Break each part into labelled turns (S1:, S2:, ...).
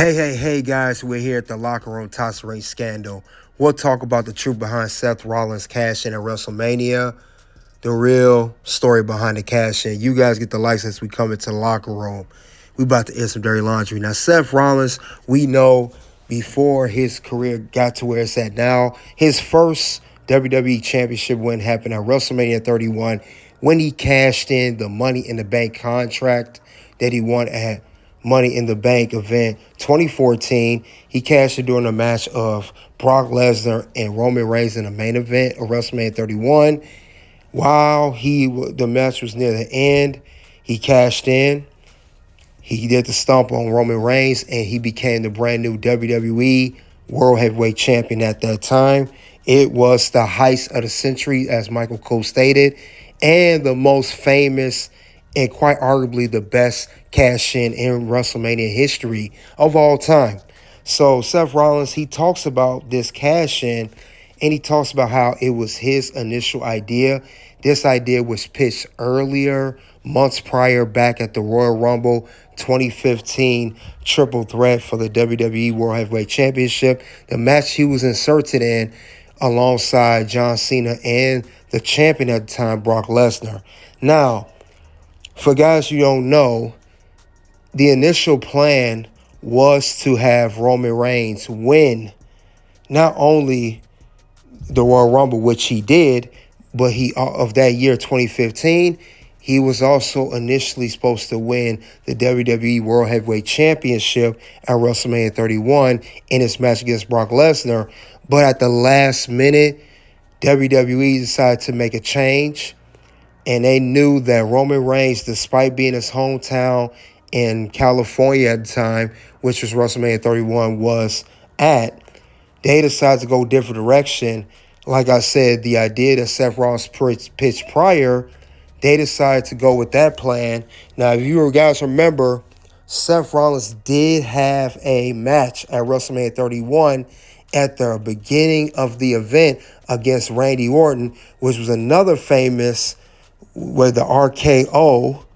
S1: Hey, guys, we're here at the Locker Room Toss Ring Scandal. We'll talk about the truth behind Seth Rollins' cash in at WrestleMania, the real story behind the cash in. You guys get the license. We come into the locker room. We about to air some dirty laundry. Now, Seth Rollins, we know before his career got to where it's at now, his first WWE Championship win happened at WrestleMania 31 when he cashed in the Money in the Bank contract that he won at Money in the Bank event 2014. He cashed it during a match of Brock Lesnar and Roman Reigns in the main event of WrestleMania 31. While the match was near the end, he cashed in. He did the stomp on Roman Reigns, and he became the brand new WWE World Heavyweight Champion at that time. It was the heist of the century, as Michael Cole stated, and the most famous and quite arguably the best cash-in WrestleMania history of all time. So Seth Rollins, he talks about this cash-in, and he talks about how it was his initial idea. This idea was pitched earlier, months prior, back at the Royal Rumble 2015 triple threat for the WWE World Heavyweight Championship, the match he was inserted in alongside John Cena and the champion at the time, Brock Lesnar. Now, for guys you don't know, the initial plan was to have Roman Reigns win not only the Royal Rumble, which he did, but he of that year 2015, he was also initially supposed to win the WWE World Heavyweight Championship at WrestleMania 31 in his match against Brock Lesnar. But at the last minute, WWE decided to make a change, and they knew that Roman Reigns, despite being his hometown in California at the time, which was WrestleMania 31 was at, they decided to go a different direction. Like I said, the idea that Seth Rollins pitched prior, they decided to go with that plan. Now, if you guys remember, Seth Rollins did have a match at WrestleMania 31 at the beginning of the event against Randy Orton, which was another famous, where the RKO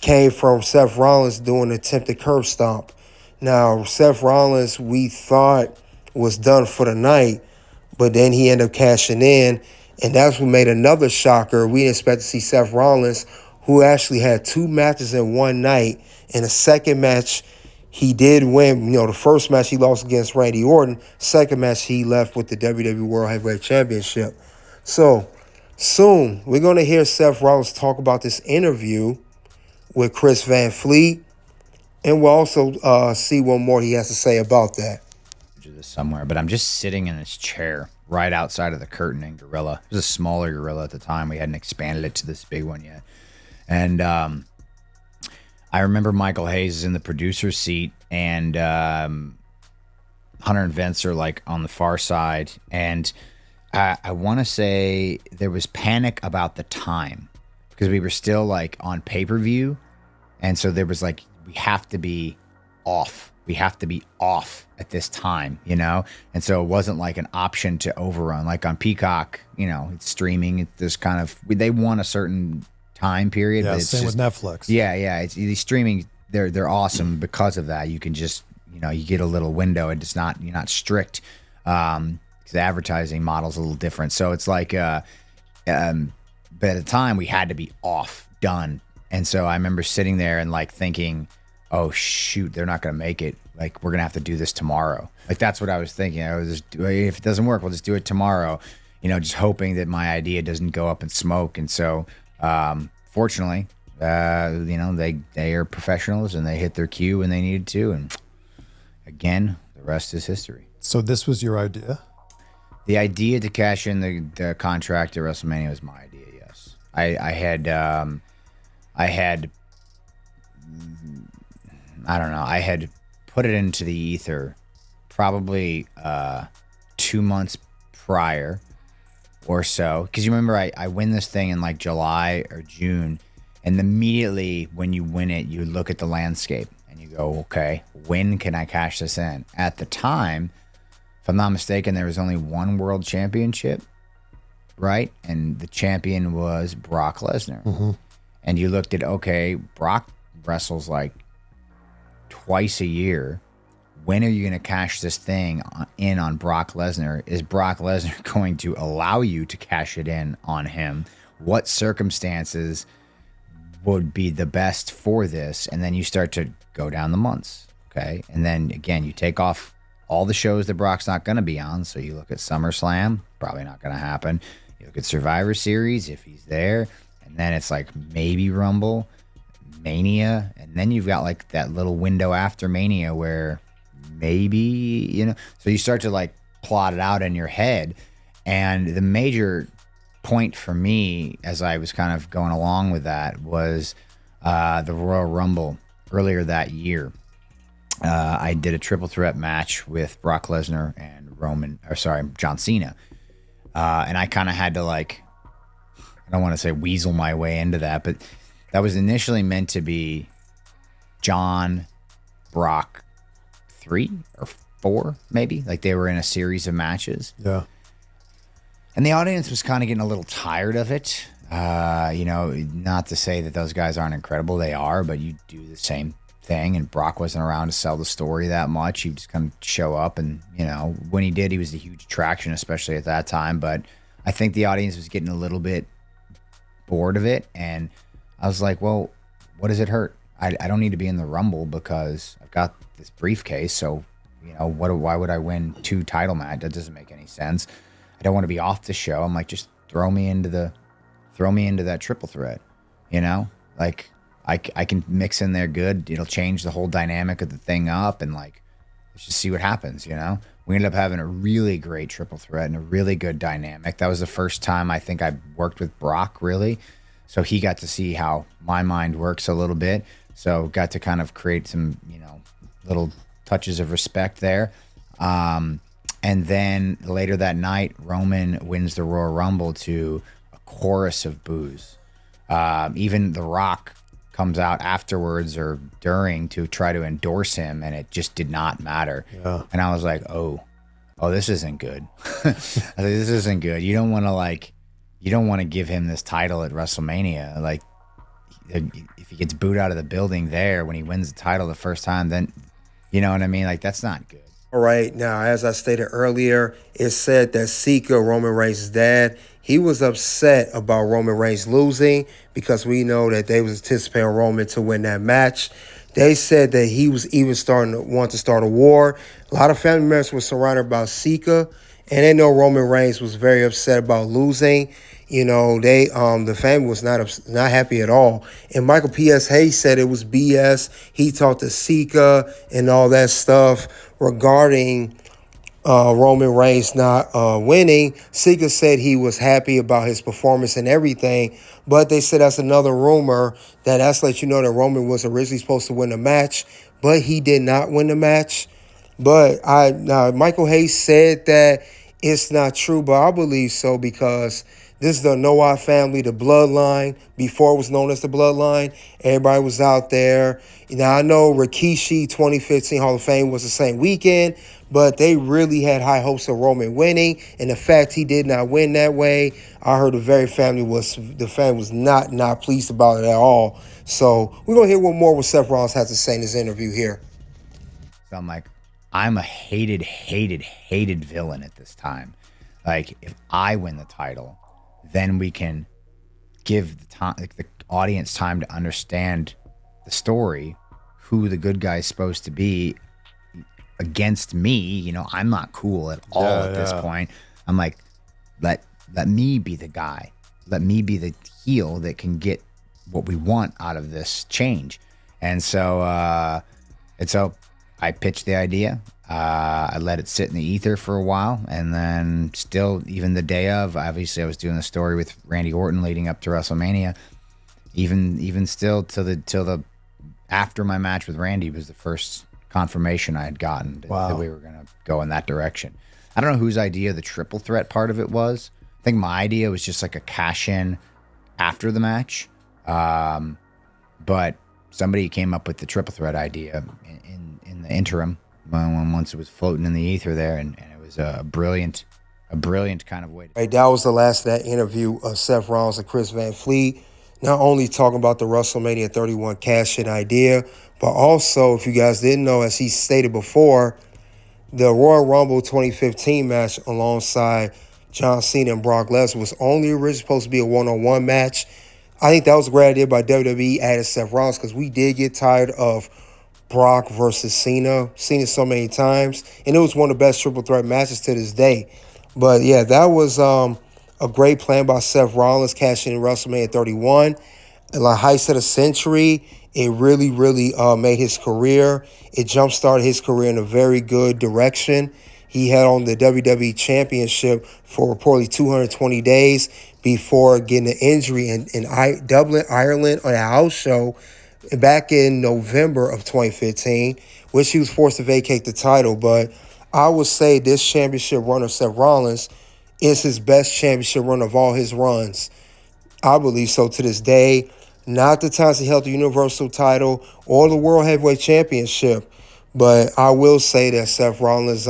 S1: came from Seth Rollins doing an attempted curb stomp. Now, Seth Rollins, we thought was done for the night, but then he ended up cashing in, and that's what made another shocker. We didn't expect to see Seth Rollins, who actually had two matches in one night. In the second match, he did win. The first match he lost against Randy Orton. Second match, he left with the WWE World Heavyweight Championship. So, soon, we're going to hear Seth Rollins talk about this interview with Chris Van Fleet, and we'll also see what more he has to say about that.
S2: This somewhere, but I'm just sitting in this chair right outside of the curtain in Gorilla. It was a smaller Gorilla at the time. We hadn't expanded it to this big one yet. And I remember Michael Hayes is in the producer's seat, and Hunter and Vince are like on the far side. And I want to say there was panic about the time because we were still like on pay-per-view. And so there was like, we have to be off. We have to be off at this time, And so it wasn't like an option to overrun. Like on Peacock, it's streaming. There's kind of, they want a certain time period.
S3: Yeah,
S2: but it's
S3: same
S2: just,
S3: with Netflix.
S2: Yeah. It's these streaming. They're awesome because of that. You can just, you get a little window, and you're not strict. Because the advertising model's a little different. So it's like, but at the time we had to be off, done. And so I remember sitting there and like thinking, oh shoot, they're not going to make it. Like, we're going to have to do this tomorrow. Like, that's what I was thinking. I was just, if it doesn't work, we'll just do it tomorrow. Just hoping that my idea doesn't go up in smoke. And so, fortunately, they are professionals, and they hit their cue when they needed to. And again, the rest is history.
S3: So this was your idea?
S2: The idea to cash in the contract at WrestleMania was my idea. Yes, I had I don't know. I had put it into the ether probably 2 months prior or so. Because you remember I win this thing in like July or June. And immediately when you win it, you look at the landscape and you go, okay, when can I cash this in? At the time, if I'm not mistaken, there was only one world championship, right? And the champion was Brock Lesnar.
S3: Mm-hmm.
S2: And you looked at, okay, Brock wrestles like twice a year. when are you going to cash this thing in on Brock Lesnar? Is Brock Lesnar going to allow you to cash it in on him? What circumstances would be the best for this? And then you start to go down the months. Okay. And then again, you take off all the shows that Brock's not going to be on. So you look at SummerSlam, probably not going to happen. You look at Survivor Series, if he's there. And then it's like maybe Rumble, Mania. And then you've got like that little window after Mania where maybe, so you start to like plot it out in your head. And the major point for me as I was kind of going along with that was the Royal Rumble earlier that year. I did a triple threat match with Brock Lesnar and John Cena. And I kind of had to I don't want to say weasel my way into that, but that was initially meant to be John, Brock 3 or 4, maybe. Like they were in a series of matches.
S3: Yeah.
S2: And the audience was kind of getting a little tired of it. Not to say that those guys aren't incredible. They are, but you do the same thing. And Brock wasn't around to sell the story that much. He just kind of show up. And, when he did, he was a huge attraction, especially at that time. But I think the audience was getting a little bit bored of it. And I was like, well, what does it hurt? I don't need to be in the Rumble because I've got this briefcase. So, why would I win 2 title matches? That doesn't make any sense. I don't want to be off the show. I'm like, just throw me into that triple threat, like I can mix in there good. It'll change the whole dynamic of the thing up and let's just see what happens. We ended up having a really great triple threat and a really good dynamic. That was the first time I think I worked with Brock really. So he got to see how my mind works a little bit. So got to kind of create some, little touches of respect there. And then later that night, Roman wins the Royal Rumble to a chorus of boos. Even The Rock comes out afterwards or during to try to endorse him, and it just did not matter.
S3: Yeah.
S2: And I was like, oh, this isn't good. This isn't good. You don't want to give him this title at WrestleMania. Like, if he gets booed out of the building there when he wins the title the first time, then, you know what I mean? Like, that's not good.
S1: All right, now, as I stated earlier, it's said that Sika, Roman Reigns' dad, he was upset about Roman Reigns losing because we know that they was anticipating Roman to win that match. They said that he was even starting to want to start a war. A lot of family members were surrounded by Sika, and they know Roman Reigns was very upset about losing. The family was not happy at all. And Michael P.S. Hayes said it was BS. He talked to Sika and all that stuff regarding Roman Reigns not winning. Sika said he was happy about his performance and everything, but they said that's another rumor that's let you know that Roman was originally supposed to win the match, but he did not win the match. But Michael Hayes said that it's not true, but I believe so because this is the Noah family, the bloodline. Before it was known as the bloodline, everybody was out there. I know Rikishi 2015 Hall of Fame was the same weekend, but they really had high hopes of Roman winning. And the fact he did not win that way, I heard the family was not pleased about it at all. So we're going to hear what more what Seth Rollins has to say in this interview here.
S2: So I'm like, I'm a hated villain at this time. Like, if I win the title, then we can give the audience time to understand the story, who the good guy's supposed to be against me. I'm not cool at all at this point. I'm like, let me be the guy. Let me be the heel that can get what we want out of this change. And so I pitched the idea. I let it sit in the ether for a while, and then still, even the day of, obviously I was doing the story with Randy Orton leading up to WrestleMania. Even still till the after my match with Randy was the first confirmation I had gotten that we were gonna go in that direction. I don't know whose idea the triple threat part of it was. I think my idea was just like a cash in after the match, but somebody came up with the triple threat idea in the interim. Once it was floating in the ether there, and it was a brilliant kind of way.
S1: Right, that was the last of that interview of Seth Rollins and Chris Van Fleet. Not only talking about the WrestleMania 31 cash-in idea, but also, if you guys didn't know, as he stated before, the Royal Rumble 2015 match alongside John Cena and Brock Lesnar was only originally supposed to be a one-on-one match. I think that was a great idea by WWE, adding Seth Rollins, because we did get tired of Brock versus Cena. Seen it so many times, and it was one of the best triple threat matches to this day. But yeah, that was a great plan by Seth Rollins, cashing in WrestleMania 31. Like heist of the century, it really, really made his career. It jump-started his career in a very good direction. He had on the WWE Championship for reportedly 220 days before getting an injury in Dublin, Ireland, on a house show back in November of 2015, which he was forced to vacate the title. But I would say this championship run of Seth Rollins is his best championship run of all his runs. I believe so to this day. Not the times he held the Universal title or the World Heavyweight Championship, but I will say that Seth Rollins,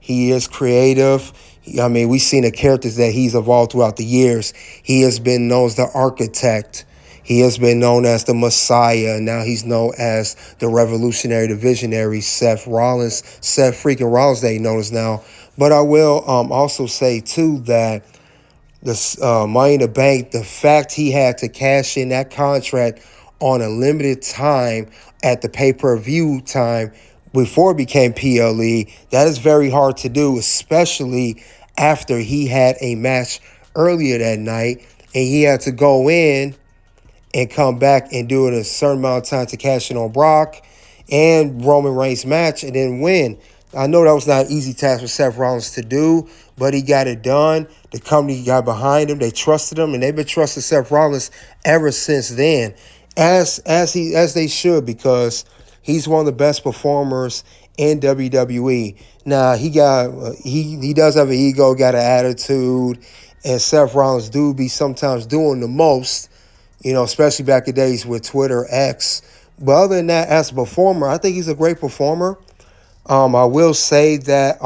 S1: he is creative. I mean, we've seen the characters that he's evolved throughout the years. He has been known as the architect. He has been known as the Messiah. Now he's known as the revolutionary, the visionary, Seth Rollins, Seth freaking Rollins, they known as now. But I will also say, too, that the Money in the Bank, the fact he had to cash in that contract on a limited time at the pay-per-view time before it became PLE, that is very hard to do, especially after he had a match earlier that night and he had to go in and come back and do it a certain amount of time to cash in on Brock and Roman Reigns match and then win. I know that was not an easy task for Seth Rollins to do, but he got it done. The company got behind him. They trusted him, and they've been trusting Seth Rollins ever since then, as they should, because he's one of the best performers in WWE. Now he does have an ego, got an attitude, and Seth Rollins do be sometimes doing the most, especially back in days with Twitter X. But other than that, as a performer, I think he's a great performer. I will say that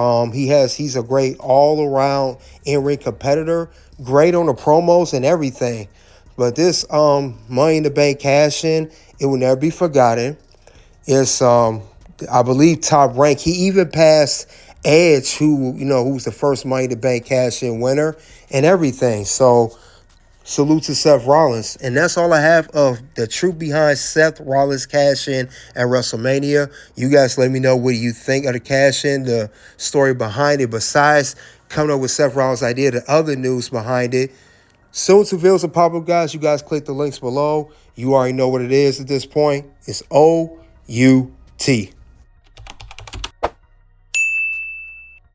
S1: he's a great all-around in-ring competitor, great on the promos and everything. But this Money in the Bank cash-in, it will never be forgotten. It's I believe top rank. He even passed Edge, who was the first Money in the Bank cash-in winner and everything. So salute to Seth Rollins. And that's all I have of the truth behind Seth Rollins cash-in at WrestleMania. You guys let me know what you think of the cash-in, the story behind it, besides coming up with Seth Rollins' idea, the other news behind it. Soon to reveal some pop-up, guys. You guys click the links below. You already know what it is at this point. It's OUT.